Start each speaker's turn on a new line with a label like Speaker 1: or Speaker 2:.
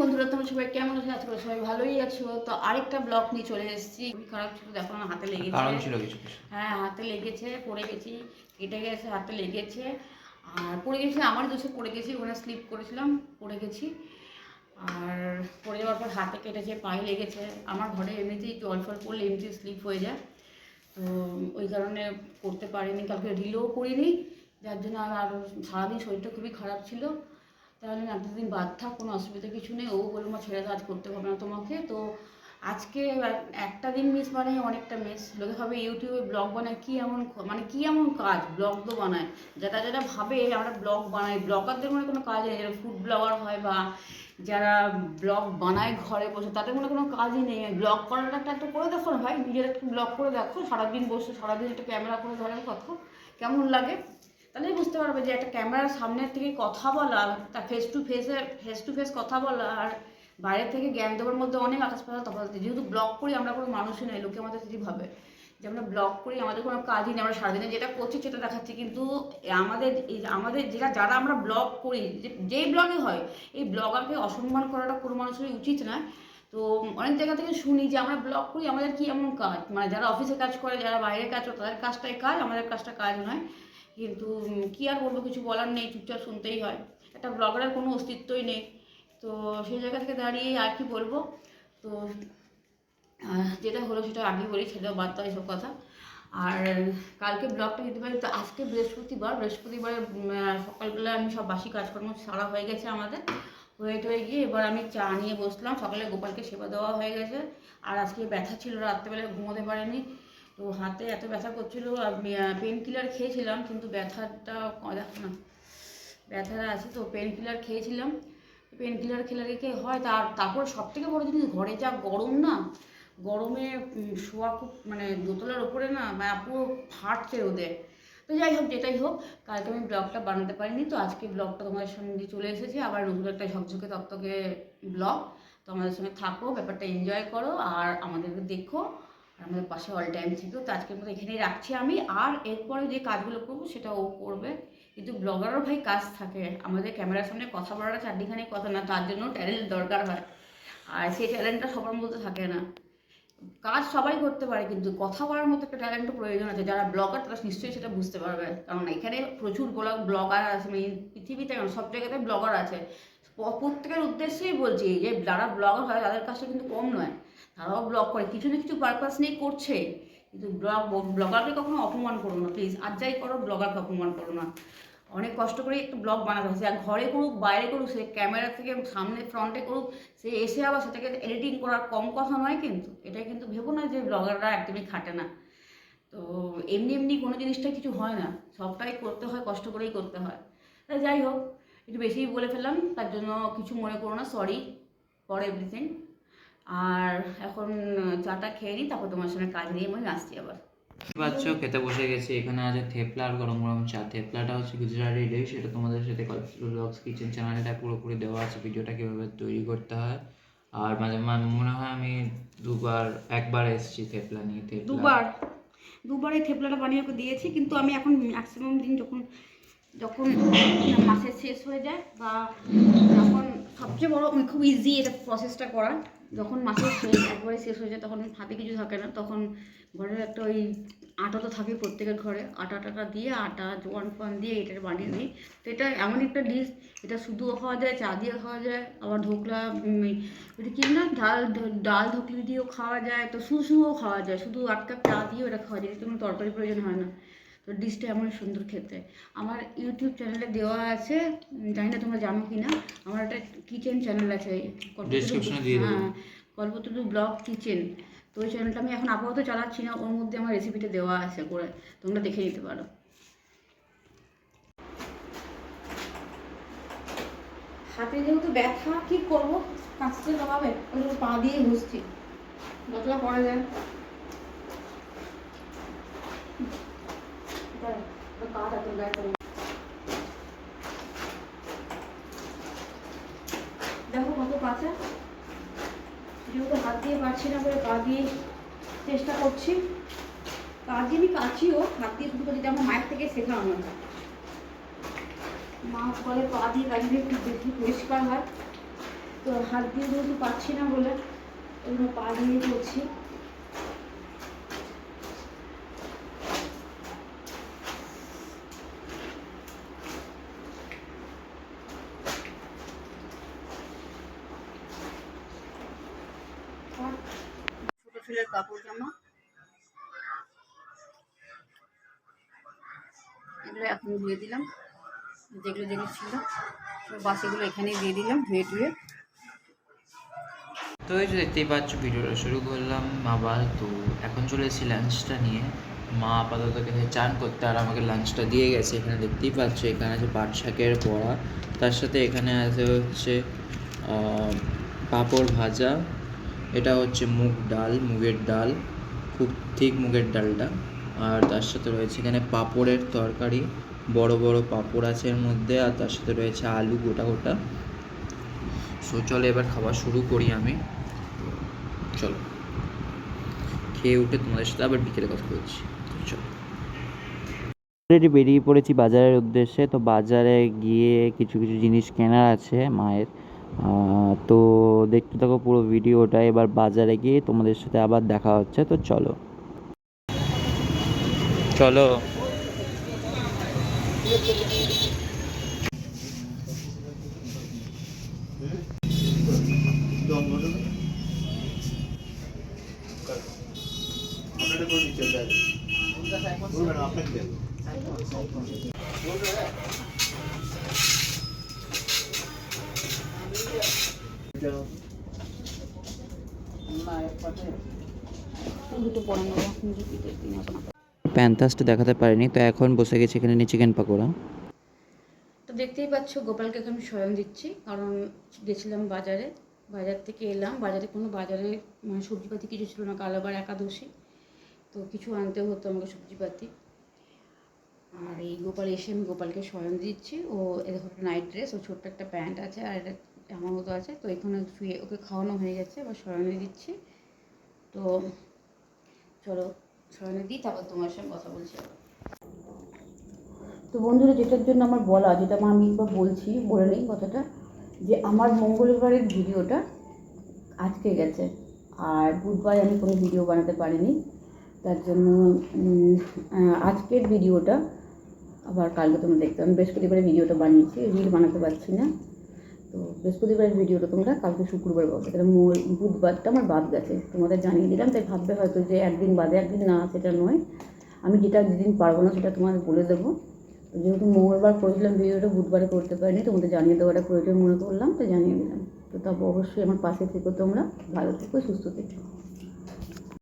Speaker 1: বন্ধুরা, তোমরা সবাই কেমন আছো? আজকে সবাই ভালোই আছো। তো আরেকটা ব্লগ নিয়ে চলে এসেছি। খুবই খারাপ ছিল, দেখো আমার হাতে লেগেছে।
Speaker 2: কারণ ছিল কিছু
Speaker 1: হ্যাঁ, হাতে লেগেছে, পড়ে গেছি, কেটে গেছে, হাতে লেগেছে। আর পড়ে গেছি, আমার দোষে পড়ে গেছি, ওখানে স্লিপ করেছিলাম, পড়ে গেছি। আর পড়ে যাওয়ার পর হাতে কেটেছে, পায়ে লেগেছে। আমার ঘরে এমনিতেই জল ফল পড়লে এমনিতেই স্লিপ হয়ে যায়, তো ওই কারণে করতে পারিনি, কালকে রিলও করিনি, যার জন্য আর সারাদিন শরীরটা খুবই খারাপ ছিল। তাহলে না, দুদিন বাদ থাক, কোনো অসুবিধা কিছু নেই। ও বললো মা ছেড়ে কাজ করতে হবে না তোমাকে। তো আজকে একটা দিন মিস মানে অনেকটা মিস। লোকে ভাবে ইউটিউবে ব্লগ বানায় কী এমন, মানে কী এমন কাজ, ব্লগ তো বানায়। যারা যারা ভাবে আমরা ব্লগ বানাই, ব্লগারদের মনে কোনো কাজ নেই, যারা ফুড ব্লগার হয় বা যারা ব্লগ বানায় ঘরে বসে, তাদের মনে কোনো কাজই নেই। ব্লগ করাটা একটা করে দেখো না ভাই, নিজের একটু ব্লগ করে দেখো, সারাদিন বসে সারাদিন একটা ক্যামেরা করে ধরে দেখো কেমন লাগে। তাহলেই বুঝতে পারবে যে একটা ক্যামেরার সামনের থেকে কথা বলা, তা ফেস টু ফেস কথা বলা আর বাইরে থেকে জ্ঞান দেওয়ার মধ্যে অনেক আকাশ পাতাল তফাৎ আছে। যেহেতু ব্লগ করি, আমরা কোনো মানুষই নয়, লোকে আমাদের যদি ভাবে যে আমরা ব্লগ করি, আমাদের কোনো কাজই নেই, আমরা সারাদিনে যেটা করছি সেটা দেখাচ্ছি। কিন্তু আমাদের যারা আমরা ব্লগ করি, যেই ব্লগে হয়, এই ব্লগারকে অসম্মান করাটা কোনো মানুষেরই উচিত নয়। তো অনেক জায়গা থেকে শুনি যে আমরা ব্লগ করি, আমাদের কি এমন কাজ, মানে যারা অফিসে কাজ করে, যারা বাইরে কাজ করে, তাদের কাজটাই কাজ, আমাদের কাজটা কাজ নয়। কিন্তু কি আর বলবো, কিছু বলার নেই, চুপচাপ শুনতেই হয়। একটা ব্লগারের কোনো অস্তিত্বই নেই। তো সেই জায়গা থেকে দাঁড়িয়ে আর কি বলবো। তো যেটা হলো সেটা আগেই বলি, ছেলেও বাদ দাও এইসব কথা। আর কালকে ব্লগটা দিতে পারি। তো আজকে বৃহস্পতিবারে সকালবেলা আমি সব বাসি কাজকর্ম সারা হয়ে গেছে আমাদের, হয়ে গিয়ে এবার আমি চা নিয়ে বসলাম। সকালে গোপালকে সেবা দেওয়া হয়ে গেছে। আর আজকে ব্যথা ছিল, রাত্রেবেলায় ঘুমোতে পারিনি। তো হাতে এত ব্যথা করছিলো, পেন কিলার খেয়েছিলাম, কিন্তু ব্যথাটা দেখো না, ব্যথাটা আছে, তো পেন কিলার খেয়েছিলাম। পেন কিলার খেলে রেখে হয়। তারপর সব থেকে বড়ো জিনিস, ঘরে যা গরম না, গরমে শোয়া খুব, মানে দোতলার ওপরে না, মানে পুরো ফাটছে রোদে। তো যাই হোক, যেটাই হোক, কালকে আমি ব্লগটা বানাতে পারিনি, তো আজকে ব্লগটা তোমাদের সঙ্গে চলে এসেছি, আবার নতুন একটা ঝকঝকে তকতকে ব্লগ। তো আমাদের সঙ্গে থাকো, ব্যাপারটা এনজয় করো, আর আমাদেরকে দেখো, আর আমাদের পাশে অল টাইম থেকেও। তো আজকের মতো এখানেই রাখছি আমি, আর এরপরে যে কাজগুলো করবো সেটা ও করবে। কিন্তু ব্লগারও ভাই কাজ থাকে, আমাদের ক্যামেরার সামনে কথা বলাটা চারদিখানে কথা না, তার জন্য ট্যালেন্ট দরকার হয়। আর সেই ট্যালেন্টটা সবার মধ্যে থাকে না। কাজ সবাই করতে পারে, কিন্তু কথা বলার মতো একটা ট্যালেন্টও প্রয়োজন আছে। যারা ব্লগার তারা নিশ্চয়ই সেটা বুঝতে পারবে, কারণ এখানে প্রচুর ব্লগার আছে, মানে পৃথিবীতে সব জায়গাতে ব্লগার আছে। প্রত্যেকের উদ্দেশ্যেই বলছি যে যারা ব্লগার হয় তাদের কাজটা কিন্তু কম নয়, তারাও ব্লগ করে, কিছু না কিছু পারপাস নিয়ে করছে। কিন্তু ব্লগারকে কখনো অপমান করো না প্লিজ, আর যাই করো ব্লগারকে অপমান করো না। অনেক কষ্ট করে একটু ব্লগ বানাতে হচ্ছে, আর ঘরে করুক বাইরে করুক, সে ক্যামেরা থেকে সামনে ফ্রন্টে করুক, সে এসে আবার সেটাকে এডিটিং করার কম কথা নয়। কিন্তু এটা কিন্তু ভেবো না যে ব্লগাররা একদমই খাটে না। তো এমনি এমনি কোনো জিনিসটা কিছু হয় না, সবটাই করতে হয়, কষ্ট করেই করতে হয়। তাই যাই হোক, একটু বেশিই বলে ফেললাম, তার জন্য কিছু মনে করো না, সরি ফর এভরিথিং। আর এখন চাটা খেয়ে নিই, তারপর তোমার সঙ্গে কাজ নিয়ে আমি আসছি আবার।
Speaker 2: পাচ্ছ, খেতে বসে গেছি। এখানে আছে থেপলা আর গরম গরম চা। থেপলাটা হচ্ছে গুজরাটি ডিশ, সেটা তোমাদের সাথে কল্পতরু ব্লগস কিচেন চ্যানেলটা পুরোপুরি দেওয়া আছে, ভিডিওটা কীভাবে তৈরি করতে হয়। আর মাঝে মাঝে মনে হয় আমি একবার এসেছি থেপলা নিয়ে।
Speaker 1: দুবার এই থেপলাটা বানিয়ে ওকে দিয়েছি, কিন্তু আমি এখন ম্যাক্সিমাম দিন যখন যখন মাসের শেষ হয়ে যায়, বা যখন সবচেয়ে বড় খুব ইজি এটা প্রসেসটা করা, যখন মাসের একবারে শেষ হয়ে যায়, তখন হাতে কিছু থাকে না, তখন ঘরের একটা ওই আটা তো থাকে প্রত্যেকের ঘরে, আটাটা দিয়ে আটা জোয়ান ফোয়ান দিয়ে এটা বানিয়ে দিই। তো এটা এমন একটা ডিশ, এটা শুধুও খাওয়া যায়, চা দিয়ে খাওয়া যায়, আবার ঢোকলা, এটা কি না, ডাল ঢোকলি দিয়েও খাওয়া যায়, তো শুশুও খাওয়া যায়, শুধু 8 কাপ চা দিয়েও এটা খাওয়া যায়, কোনো তরকারি প্রয়োজন হয় না। তো ডিশটা এমন সুন্দর খেতে। আমার ইউটিউব চ্যানেলে দেওয়া আছে, জানি না তোমরা জানো কি না, আমার একটা কিচেন চ্যানেল আছে, হ্যাঁ, কল্পতরু ব্লগ কিচেন। তো ওই চ্যানেলটা আমি এখন আপাতত চালাচ্ছি না, ওর মধ্যে আমার রেসিপিটা দেওয়া আছে করে, তোমরা দেখে নিতে পারো। হাতে যেহেতু ব্যথা, কি করবো, কাঁচতে হবে, ওই জন্য পা দিয়ে ঘুষছি, যতটা পড়া যায়। দেখো কত কাঁচা, যেহেতু হাত দিয়ে পারছি না করে পা দিয়ে চেষ্টা করছি। পা দিয়ে আমি কাচিও, হাত দিয়ে শুধু করছি, আমার মায়ের থেকে শেখা আমার। মা বলে পা দিয়ে কাজলে একটু বেশি পরিষ্কার হয়, তো হাত দিয়ে যেহেতু পাচ্ছি না বলে অন্য পা দিয়ে করছি। ছোটো ছেলের কাপড় জামা এগুলো এখন ধুয়ে দিলাম, যেগুলো যেগুলো ছিল বাসিগুলো এখানেই দিয়ে দিলাম ধুয়ে টুয়ে।
Speaker 2: তো এই যে দেখতেই পাচ্ছ ভিডিওটা শুরু করলাম আবার। তো এখন চলে এসেছি লাঞ্চটা নিয়ে। মা আপাতত গেছে চান করতে আর আমাকে লাঞ্চটা দিয়ে গেছে। এখানে দেখতেই পাচ্ছ এখানে আছে পাট শাকের বড়া, তার সাথে এখানে আছে হচ্ছে পাঁপড় ভাজা, এটা হচ্ছে মুগ ডাল, মুগের ডাল, খুব ঠিক মুগের ডালটা। আর তার সাথে রয়েছে এখানে পাঁপড়ের তরকারি, বড় বড় পাঁপড় আছে এর মধ্যে, আর তার সাথে রয়েছে আলু গোটা গোটা। সো চলো এবার খাওয়া শুরু করি আমি। চলো খেয়ে উঠে তোমাদের সাথে আবার বিকেলে কথা বলছি। চলো অলরেডি বেরিয়ে পড়েছি বাজারের উদ্দেশ্যে। তো বাজারে গিয়ে কিছু কিছু জিনিস কেনার আছে মায়ের। তো দেখতে থাকো পুরো ভিডিওটা। এবার বাজারে গিয়ে তোমাদের সাথে আবার দেখা হচ্ছে। তো চলো চলো। প্যান্থাসটা দেখাতে পারিনি, তো এখন বসে গেছি এখানে নিয়ে চিকেন পাকোড়া।
Speaker 1: তো দেখতেই পাচ্ছ গোপালকে এখন শয়ন দিচ্ছি, কারণ গেছিলাম বাজারে, বাজার থেকে এলাম, বাজারে কোনো বাজারে মানে সবজিপাতি কিছু ছিল না, কাল আবার একাদশী, তো কিছু আনতে হতো আমাকে সবজিপাতি। আর এই গোপাল এসে আমি গোপালকে শয়ন দিচ্ছি। ও এরকম নাইট ড্রেস, ও ছোট্ট একটা প্যান্ট আছে আর একটা আমার মতো আছে। তো এখানে শুয়ে ওকে খাওয়ানো হয়ে গেছে, এবার শয়নে দিচ্ছি। তো চলো শয়নে দিই, তারপর তোমার সঙ্গে কথা বলছি আবার। তো বন্ধুরা, যেটার জন্য আমার বলা, যেটা আমি একবার বলছি, বলে নিই কথাটা, যে আমার মঙ্গলবারের ভিডিওটা আজকে গেছে, আর বুধবার আমি কোনো ভিডিও বানাতে পারিনি, তার জন্য আজকের ভিডিওটা আবার কালকে তোমরা দেখতে। আমি বৃহস্পতিবারের ভিডিওটা বানিয়েছি, রিল বানাতে পারছি না, তো বৃহস্পতিবারের ভিডিওটা তোমরা কালকে শুক্রবার পাবে। তাহলে বুধবারটা আমার বাদ গেছে, তোমাদের জানিয়ে দিলাম। তাই ভাববে হয়তো যে একদিন বাদে, একদিন না, সেটা নয়। আমি যেদিন পারবো না সেটা তোমাদের বলে দেবো। যেহেতু মঙ্গলবার করেছিলাম ভিডিওটা, বুধবারে করতে পারিনি, তোমাদের জানিয়ে দেওয়াটা প্রয়োজন মনে করলাম, তো জানিয়ে দিলাম। তো তবে অবশ্যই আমার পাশে থেকো তোমরা, ভালো থেকো, সুস্থ থেকো।